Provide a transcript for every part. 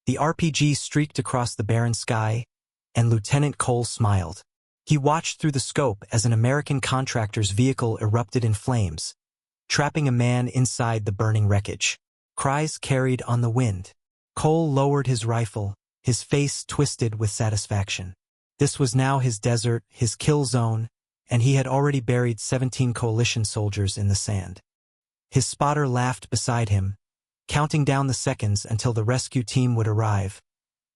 The RPG streaked across the barren sky, and Lieutenant Cole smiled. He watched through the scope as an American contractor's vehicle erupted in flames, trapping a man inside the burning wreckage. Cries carried on the wind. Cole lowered his rifle, his face twisted with satisfaction. This was now his desert, his kill zone, and he had already buried 17 coalition soldiers in the sand. His spotter laughed beside him, counting down the seconds until the rescue team would arrive,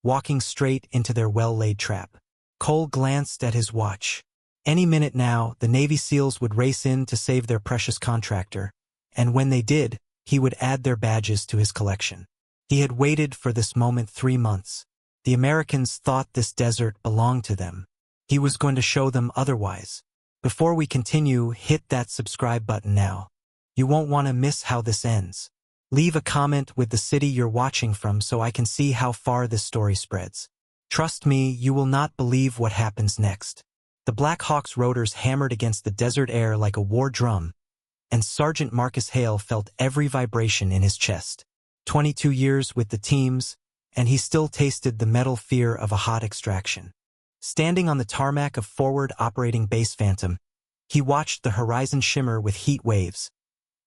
walking straight into their well-laid trap. Cole glanced at his watch. Any minute now, the Navy SEALs would race in to save their precious contractor, and when they did, he would add their badges to his collection. He had waited for this moment 3 months. The Americans thought this desert belonged to them. He was going to show them otherwise. Before we continue, hit that subscribe button now. You won't want to miss how this ends. Leave a comment with the city you're watching from so I can see how far this story spreads. Trust me, you will not believe what happens next. The Black Hawk's rotors hammered against the desert air like a war drum, and Sergeant Marcus Hale felt every vibration in his chest. 22 years with the teams, and he still tasted the metal fear of a hot extraction. Standing on the tarmac of Forward Operating Base Phantom, he watched the horizon shimmer with heat waves,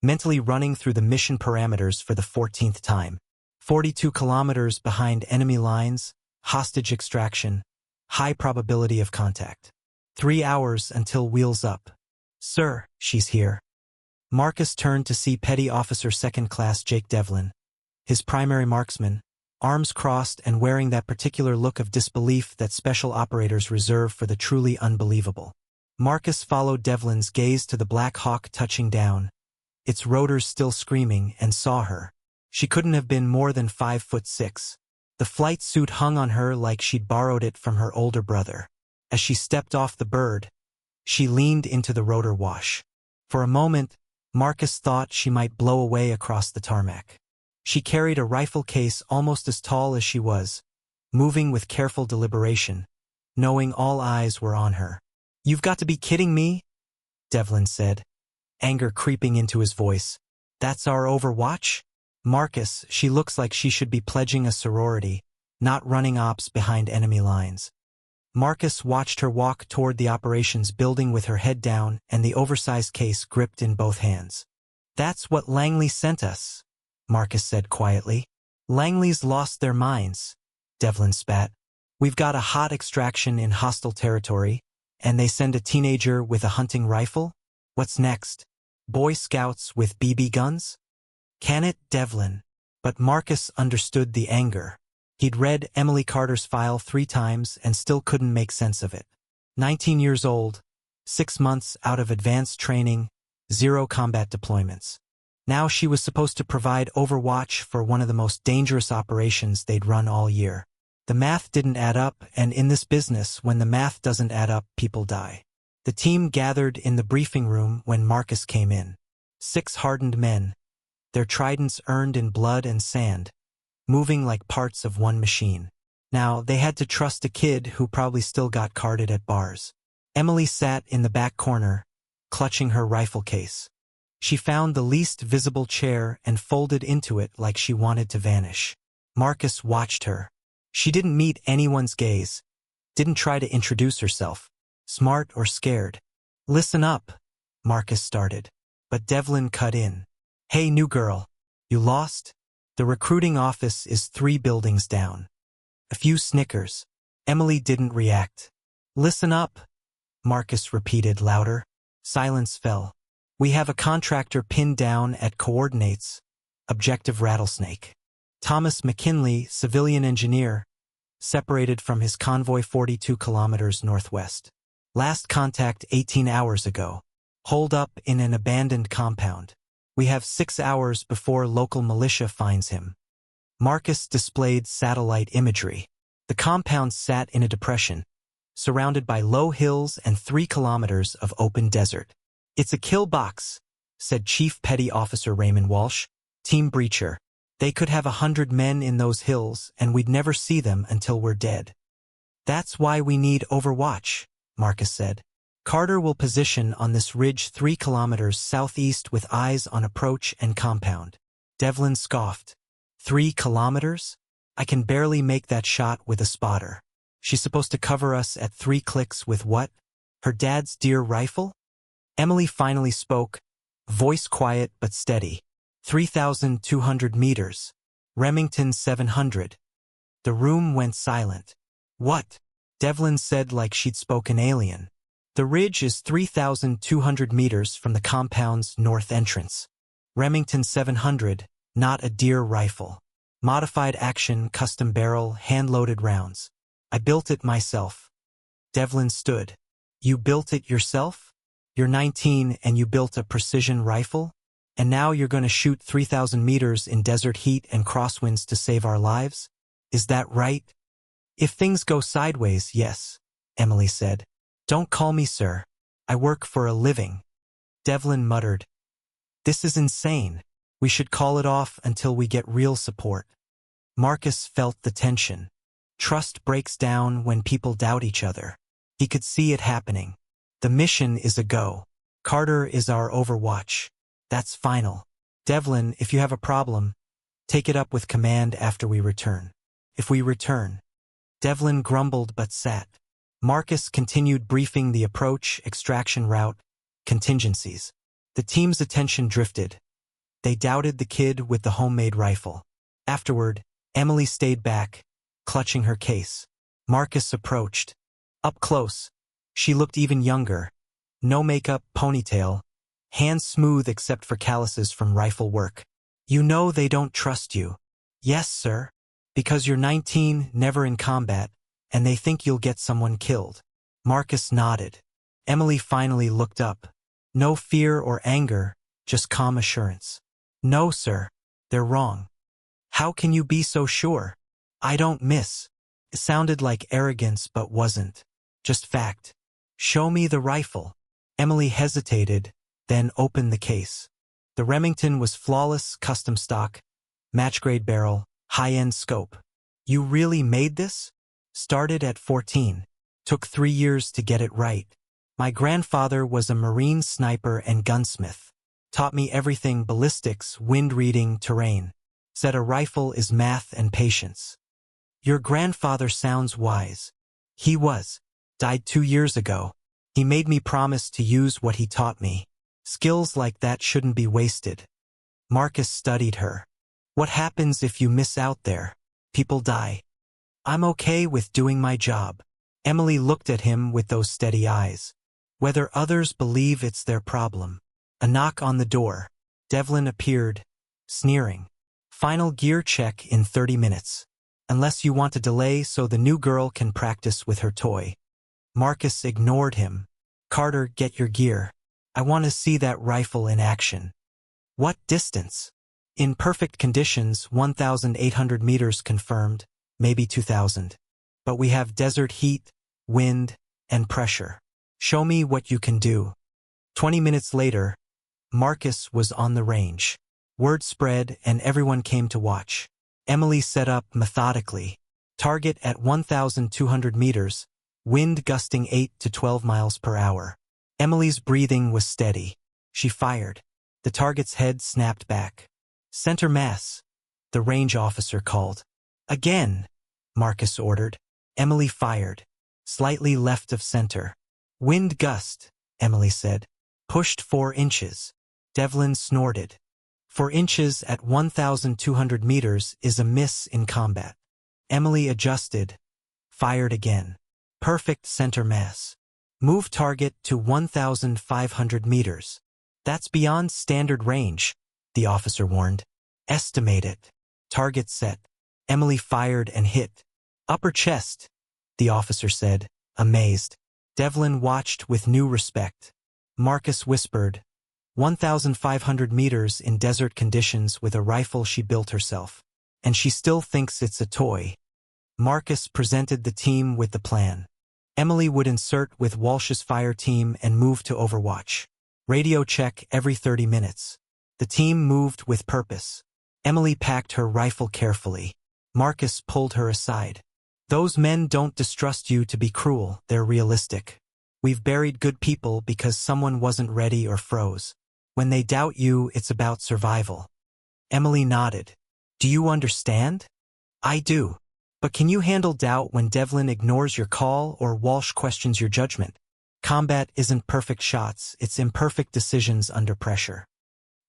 mentally running through the mission parameters for the 14th time. 42 kilometers behind enemy lines, hostage extraction, high probability of contact. 3 hours until wheels up. Sir, she's here. Marcus turned to see Petty Officer Second Class Jake Devlin, his primary marksman, arms crossed and wearing that particular look of disbelief that special operators reserve for the truly unbelievable. Marcus followed Devlin's gaze to the Black Hawk touching down, its rotors still screaming, and saw her. She couldn't have been more than 5'6". The flight suit hung on her like she'd borrowed it from her older brother. As she stepped off the bird, she leaned into the rotor wash. For a moment, Marcus thought she might blow away across the tarmac. She carried a rifle case almost as tall as she was, moving with careful deliberation, knowing all eyes were on her. "You've got to be kidding me," Devlin said, anger creeping into his voice. "That's our overwatch? Marcus, she looks like she should be pledging a sorority, not running ops behind enemy lines." Marcus watched her walk toward the operations building with her head down and the oversized case gripped in both hands. "That's what Langley sent us," Marcus said quietly. "Langley's lost their minds," Devlin spat. "We've got a hot extraction in hostile territory, and they send a teenager with a hunting rifle? What's next? Boy Scouts with BB guns? Can it, Devlin?" But Marcus understood the anger. He'd read Emily Carter's file 3 times and still couldn't make sense of it. 19 years old, 6 months out of advanced training, 0 combat deployments. Now she was supposed to provide overwatch for one of the most dangerous operations they'd run all year. The math didn't add up, and in this business, when the math doesn't add up, people die. The team gathered in the briefing room when Marcus came in. 6 hardened men, their tridents earned in blood and sand, moving like parts of one machine. Now, they had to trust a kid who probably still got carded at bars. Emily sat in the back corner, clutching her rifle case. She found the least visible chair and folded into it like she wanted to vanish. Marcus watched her. She didn't meet anyone's gaze, didn't try to introduce herself, smart or scared. "Listen up," Marcus started, but Devlin cut in. "Hey, new girl, you lost? The recruiting office is 3 buildings down." A few snickers. Emily didn't react. "Listen up," Marcus repeated louder. Silence fell. "We have a contractor pinned down at coordinates, objective Rattlesnake. Thomas McKinley, civilian engineer, separated from his convoy 42 kilometers northwest. Last contact 18 hours ago. Holed up in an abandoned compound. We have 6 hours before local militia finds him." Marcus displayed satellite imagery. The compound sat in a depression, surrounded by low hills and 3 kilometers of open desert. "It's a kill box," said Chief Petty Officer Raymond Walsh, team breacher. "They could have 100 men in those hills, and we'd never see them until we're dead." "That's why we need overwatch," Marcus said. "Carter will position on this ridge 3 kilometers southeast with eyes on approach and compound." Devlin scoffed. 3 kilometers? I can barely make that shot with a spotter. She's supposed to cover us at 3 clicks with what? Her dad's dear rifle? Emily finally spoke, voice quiet but steady. 3,200 meters. Remington 700. The room went silent. What? Devlin said like she'd spoken alien. The ridge is 3,200 meters from the compound's north entrance. Remington 700, not a deer rifle. Modified action, custom barrel, hand-loaded rounds. I built it myself. Devlin stood. You built it yourself? You're 19 and you built a precision rifle? And now you're going to shoot 3,000 meters in desert heat and crosswinds to save our lives? Is that right? If things go sideways, yes, Emily said. Don't call me sir. I work for a living. Devlin muttered. This is insane. We should call it off until we get real support. Marcus felt the tension. Trust breaks down when people doubt each other. He could see it happening. The mission is a go. Carter is our overwatch. That's final. Devlin, if you have a problem, take it up with command after we return. If we return. Devlin grumbled but sat. Marcus continued briefing the approach, extraction route, contingencies. The team's attention drifted. They doubted the kid with the homemade rifle. Afterward, Emily stayed back, clutching her case. Marcus approached. Up close. She looked even younger. No makeup, ponytail. Hands smooth except for calluses from rifle work. You know they don't trust you. Yes, sir. Because you're 19, never in combat, and they think you'll get someone killed. Marcus nodded. Emily finally looked up. No fear or anger, just calm assurance. No, sir. They're wrong. How can you be so sure? I don't miss. It sounded like arrogance but wasn't. Just fact. Show me the rifle. Emily hesitated, then opened the case. The Remington was flawless, custom stock, match-grade barrel, high-end scope. You really made this? Started at 14. Took 3 years to get it right. My grandfather was a Marine sniper and gunsmith. Taught me everything: ballistics, wind reading, terrain. Said a rifle is math and patience. Your grandfather sounds wise. He was. Died 2 years ago. He made me promise to use what he taught me. Skills like that shouldn't be wasted. Marcus studied her. What happens if you miss out there? People die. I'm okay with doing my job. Emily looked at him with those steady eyes. Whether others believe it's their problem. A knock on the door. Devlin appeared, sneering. Final gear check in 30 minutes. Unless you want to delay so the new girl can practice with her toy. Marcus ignored him. Carter, get your gear. I want to see that rifle in action. What distance? In perfect conditions, 1,800 meters confirmed, maybe 2,000. But we have desert heat, wind, and pressure. Show me what you can do. 20 minutes later, Marcus was on the range. Word spread and everyone came to watch. Emily set up methodically. Target at 1,200 meters, wind gusting 8 to 12 miles per hour. Emily's breathing was steady. She fired. The target's head snapped back. Center mass, the range officer called. Again, Marcus ordered. Emily fired. Slightly left of center. Wind gust, Emily said. Pushed 4 inches. Devlin snorted. 4 inches at 1,200 meters is a miss in combat. Emily adjusted. Fired again. Perfect center mass. Move target to 1,500 meters. That's beyond standard range, the officer warned. Estimate it. Target set. Emily fired and hit. Upper chest, the officer said, amazed. Devlin watched with new respect. Marcus whispered, 1,500 meters in desert conditions with a rifle she built herself. And she still thinks it's a toy. Marcus presented the team with the plan. Emily would insert with Walsh's fire team and move to Overwatch. Radio check every 30 minutes. The team moved with purpose. Emily packed her rifle carefully. Marcus pulled her aside. Those men don't distrust you to be cruel, they're realistic. We've buried good people because someone wasn't ready or froze. When they doubt you, it's about survival. Emily nodded. Do you understand? I do. But can you handle doubt when Devlin ignores your call or Walsh questions your judgment? Combat isn't perfect shots, it's imperfect decisions under pressure.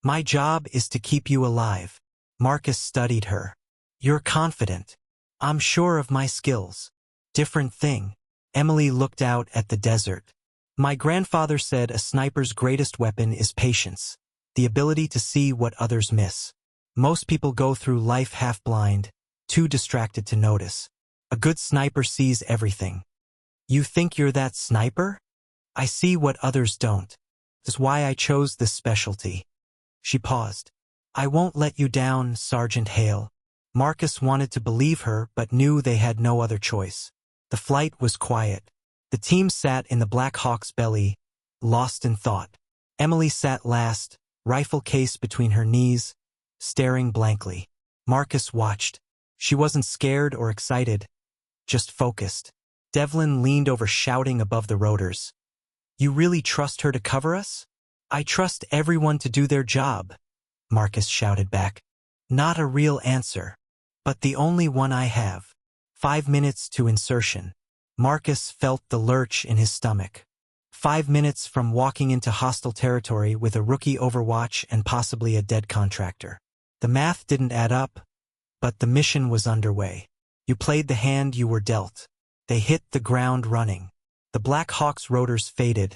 My job is to keep you alive. Marcus studied her. You're confident. I'm sure of my skills. Different thing. Emily looked out at the desert. My grandfather said a sniper's greatest weapon is patience, the ability to see what others miss. Most people go through life half-blind, too distracted to notice. A good sniper sees everything. You think you're that sniper? I see what others don't. That's why I chose this specialty. She paused. I won't let you down, Sergeant Hale. Marcus wanted to believe her but knew they had no other choice. The flight was quiet. The team sat in the Black Hawk's belly, lost in thought. Emily sat last, rifle case between her knees, staring blankly. Marcus watched. She wasn't scared or excited, just focused. Devlin leaned over shouting above the rotors. You really trust her to cover us? I trust everyone to do their job, Marcus shouted back. Not a real answer, but the only one I have. 5 minutes to insertion. Marcus felt the lurch in his stomach. 5 minutes from walking into hostile territory with a rookie Overwatch and possibly a dead contractor. The math didn't add up, but the mission was underway. You played the hand you were dealt. They hit the ground running. The Black Hawk's rotors faded,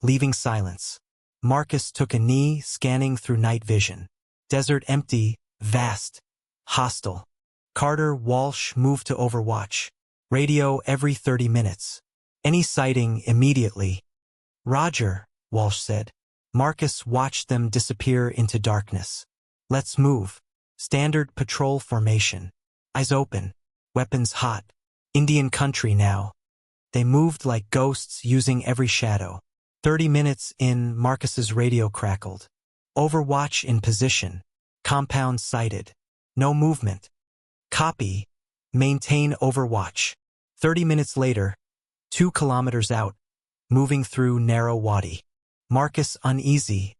leaving silence. Marcus took a knee, scanning through night vision. Desert empty, vast, hostile. Carter Walsh moved to Overwatch. Radio every 30 minutes. Any sighting immediately. Roger, Walsh said. Marcus watched them disappear into darkness. Let's move. Standard patrol formation. Eyes open. Weapons hot. Indian country now. They moved like ghosts using every shadow. 30 minutes in, Marcus's radio crackled. Overwatch in position. Compound sighted. No movement. Copy. Maintain Overwatch. 30 minutes later, 2 kilometers out, moving through narrow wadi. Marcus uneasy.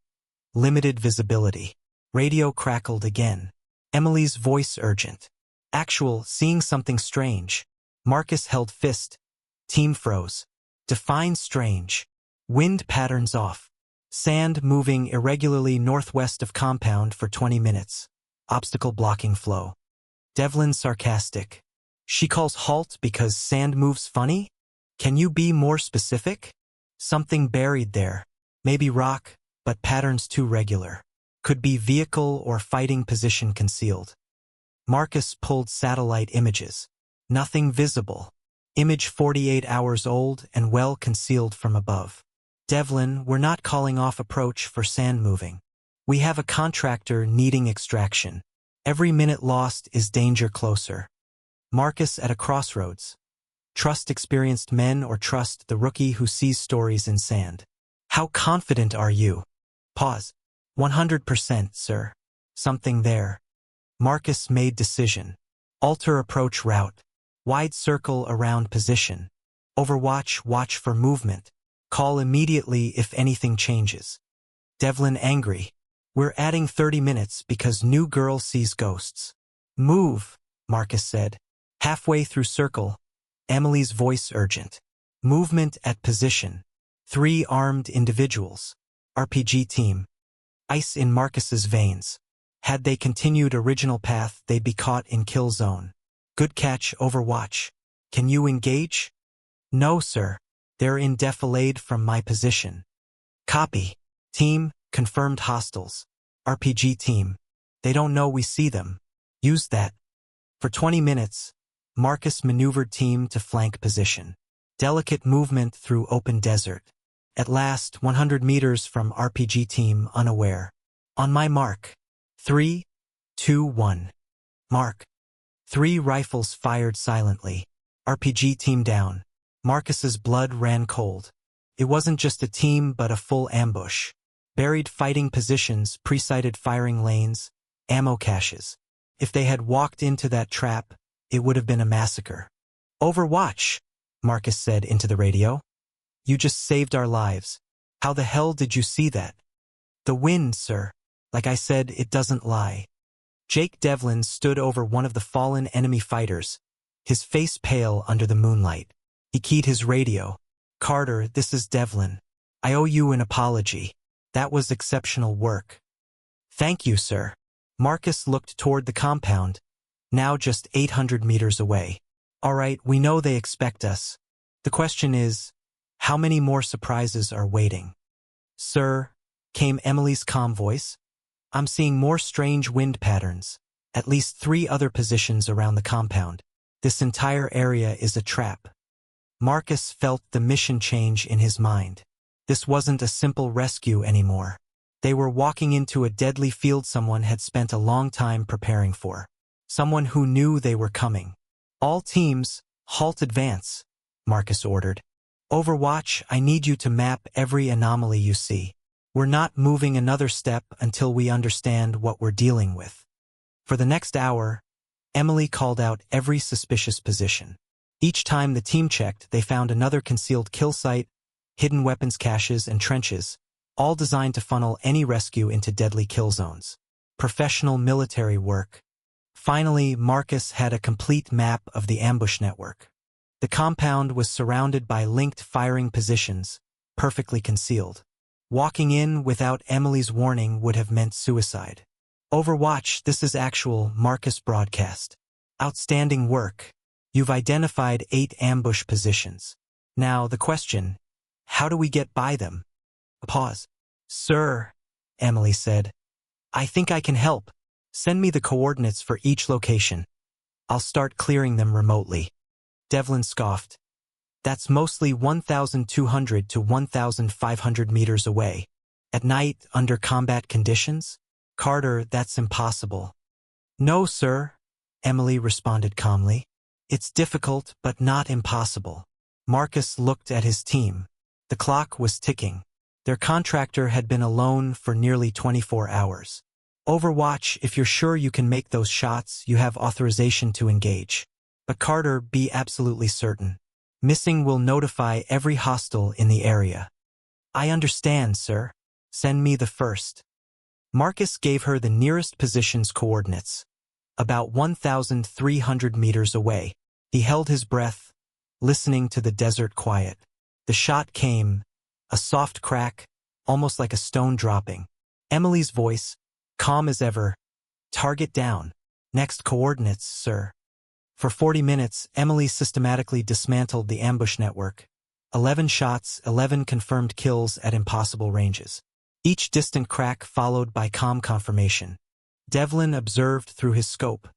Limited visibility. Radio crackled again. Emily's voice urgent. Actual, seeing something strange. Marcus held fist. Team froze. Define strange. Wind patterns off. Sand moving irregularly northwest of compound for 20 minutes. Obstacle blocking flow. Devlin sarcastic. She calls halt because sand moves funny? Can you be more specific? Something buried there. Maybe rock, but patterns too regular. Could be vehicle or fighting position concealed. Marcus pulled satellite images. Nothing visible. Image 48 hours old and well concealed from above. Devlin, we're not calling off approach for sand moving. We have a contractor needing extraction. Every minute lost is danger closer. Marcus at a crossroads. Trust experienced men or trust the rookie who sees stories in sand. How confident are you? Pause. 100%, sir. Something there. Marcus made decision. Alter approach route. Wide circle around position. Overwatch, watch for movement. Call immediately if anything changes. Devlin angry. We're adding 30 minutes because new girl sees ghosts. Move, Marcus said. Halfway through circle. Emily's voice urgent. Movement at position. 3 armed individuals. RPG team. Ice in Marcus's veins. Had they continued original path, they'd be caught in kill zone. Good catch, Overwatch. Can you engage? No, sir. They're in defilade from my position. Copy. Team, confirmed hostiles. RPG team. They don't know we see them. Use that. For 20 minutes, Marcus maneuvered team to flank position. Delicate movement through open desert. At last, 100 meters from RPG team unaware. On my mark. 3, 2, 1. Mark. 3 rifles fired silently. RPG team down. Marcus's blood ran cold. It wasn't just a team but a full ambush. Buried fighting positions, pre-sighted firing lanes, ammo caches. If they had walked into that trap, it would have been a massacre. Overwatch, Marcus said into the radio. You just saved our lives. How the hell did you see that? The wind, sir. Like I said, it doesn't lie. Jake Devlin stood over one of the fallen enemy fighters, his face pale under the moonlight. He keyed his radio. "Carter, this is Devlin. I owe you an apology. That was exceptional work." "Thank you, sir." Marcus looked toward the compound, now just 800 meters away. "All right, we know they expect us. The question is, how many more surprises are waiting?" "Sir," came Emily's calm voice, "I'm seeing more strange wind patterns. At least 3 other positions around the compound. This entire area is a trap." Marcus felt the mission change in his mind. This wasn't a simple rescue anymore. They were walking into a deadly field someone had spent a long time preparing for. Someone who knew they were coming. "All teams, halt advance," Marcus ordered. "Overwatch, I need you to map every anomaly you see. We're not moving another step until we understand what we're dealing with." For the next hour, Emily called out every suspicious position. Each time the team checked, they found another concealed kill site, hidden weapons caches, and trenches, all designed to funnel any rescue into deadly kill zones. Professional military work. Finally, Marcus had a complete map of the ambush network. The compound was surrounded by linked firing positions, perfectly concealed. Walking in without Emily's warning would have meant suicide. "Overwatch, this is actual," Marcus broadcast. "Outstanding work. You've identified 8 ambush positions. Now, the question, how do we get by them?" A pause. "Sir," Emily said, "I think I can help. Send me the coordinates for each location. I'll start clearing them remotely." Devlin scoffed. "That's mostly 1,200 to 1,500 meters away. At night, under combat conditions? Carter, that's impossible." "No, sir," Emily responded calmly. "It's difficult, but not impossible." Marcus looked at his team. The clock was ticking. Their contractor had been alone for nearly 24 hours. "Overwatch, if you're sure you can make those shots, you have authorization to engage. But Carter, be absolutely certain. Missing will notify every hostile in the area." "I understand, sir. Send me the first." Marcus gave her the nearest position's coordinates. About 1,300 meters away. He held his breath, listening to the desert quiet. The shot came, a soft crack, almost like a stone dropping. Emily's voice, calm as ever. "Target down. Next coordinates, sir." For 40 minutes, Emily systematically dismantled the ambush network. 11 shots, 11 confirmed kills at impossible ranges. Each distant crack followed by calm confirmation. Devlin observed through his scope,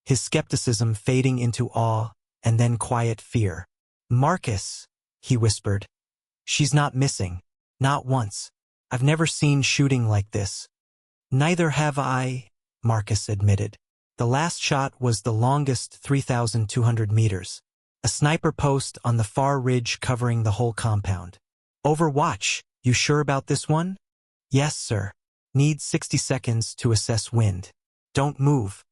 his skepticism fading into awe and then quiet fear. "Marcus," he whispered. "She's not missing. Not once. I've never seen shooting like this." "Neither have I," Marcus admitted. "The last shot was the longest, 3,200 meters. A sniper post on the far ridge covering the whole compound." "Overwatch, you sure about this one?" "Yes, sir. Need 60 seconds to assess wind. Don't move."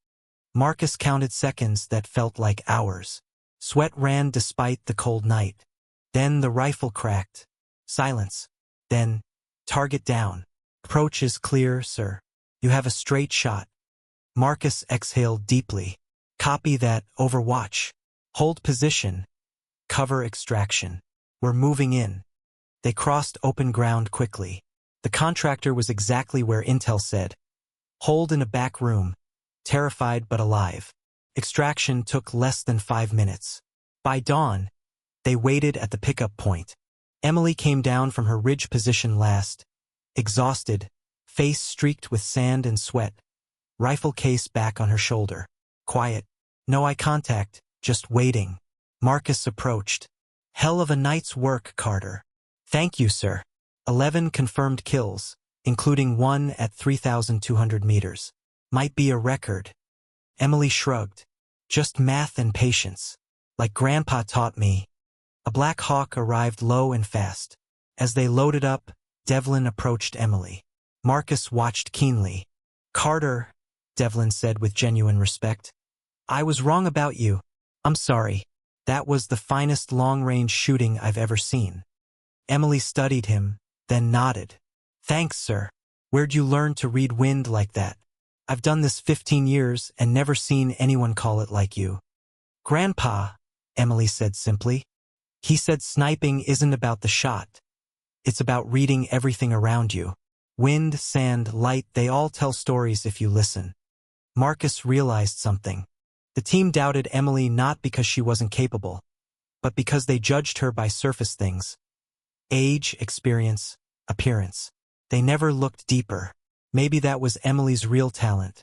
Marcus counted seconds that felt like hours. Sweat ran despite the cold night. Then the rifle cracked. Silence. Then, "Target down. Approach is clear, sir. You have a straight shot." Marcus exhaled deeply. "Copy that, Overwatch. Hold position. Cover extraction. We're moving in." They crossed open ground quickly. The contractor was exactly where Intel said. Hold in a back room. Terrified but alive. Extraction took less than 5 minutes. By dawn, they waited at the pickup point. Emily came down from her ridge position last, exhausted, face streaked with sand and sweat, rifle case back on her shoulder. Quiet. No eye contact, just waiting. Marcus approached. "Hell of a night's work, Carter." "Thank you, sir." 11 confirmed kills, including one at 3,200 meters. Might be a record. Emily shrugged. "Just math and patience. Like Grandpa taught me." A Black Hawk arrived low and fast. As they loaded up, Devlin approached Emily. Marcus watched keenly. "Carter," Devlin said with genuine respect. "I was wrong about you. I'm sorry. That was the finest long-range shooting I've ever seen." Emily studied him, then nodded. "Thanks, sir. Where'd you learn to read wind like that?" I've done this 15 years and never seen anyone call it like you. Grandpa, Emily said simply. He said sniping isn't about the shot. It's about reading everything around you. Wind, sand, light, they all tell stories if you listen. Marcus realized something. The team doubted Emily not because she wasn't capable, but because they judged her by surface things. Age, experience, appearance. They never looked deeper. Maybe that was Emily's real talent.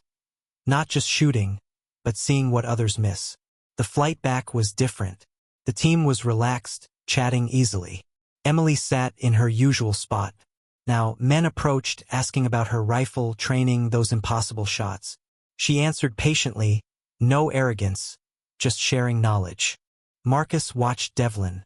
Not just shooting, but seeing what others miss. The flight back was different. The team was relaxed, chatting easily. Emily sat in her usual spot. Now, men approached, asking about her rifle, training, those impossible shots. She answered patiently, no arrogance, just sharing knowledge. Marcus watched Devlin,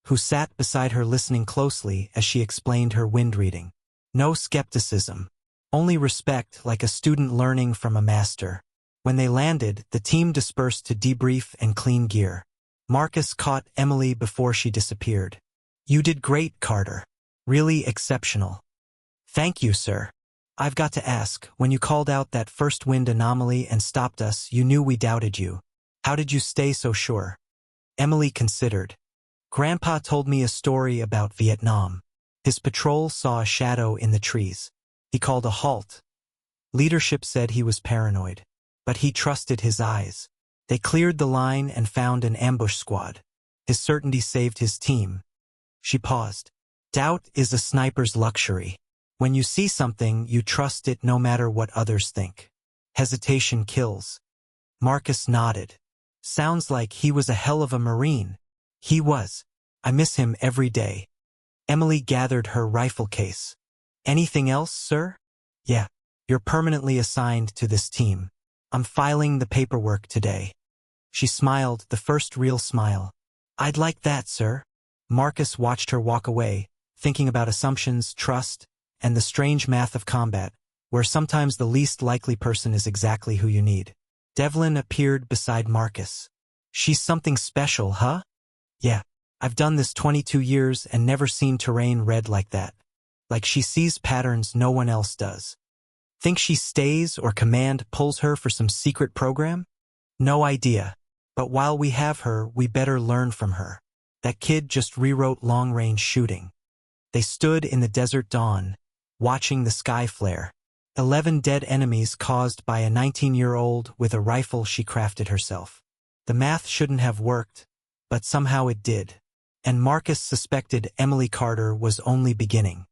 who sat beside her listening closely as she explained her wind reading. No skepticism, only respect, like a student learning from a master. When they landed, the team dispersed to debrief and clean gear. Marcus caught Emily before she disappeared. You did great, Carter. Really exceptional. Thank you, sir. I've got to ask, when you called out that first wind anomaly and stopped us, you knew we doubted you. How did you stay so sure? Emily considered. Grandpa told me a story about Vietnam. His patrol saw a shadow in the trees. He called a halt. Leadership said he was paranoid, but he trusted his eyes. They cleared the line and found an ambush squad. His certainty saved his team. She paused. Doubt is a sniper's luxury. When you see something, you trust it no matter what others think. Hesitation kills. Marcus nodded. Sounds like he was a hell of a Marine. He was. I miss him every day. Emily gathered her rifle case. Anything else, sir? Yeah. You're permanently assigned to this team. I'm filing the paperwork today. She smiled, the first real smile. I'd like that, sir. Marcus watched her walk away, thinking about assumptions, trust, and the strange math of combat, where sometimes the least likely person is exactly who you need. Devlin appeared beside Marcus. She's something special, huh? Yeah. I've done this 22 years and never seen terrain read like that. Like she sees patterns no one else does. Think she stays or command pulls her for some secret program? No idea. But while we have her, we better learn from her. That kid just rewrote long-range shooting. They stood in the desert dawn, watching the sky flare. 11 dead enemies caused by a 19-year-old with a rifle she crafted herself. The math shouldn't have worked, but somehow it did. And Marcus suspected Emily Carter was only beginning.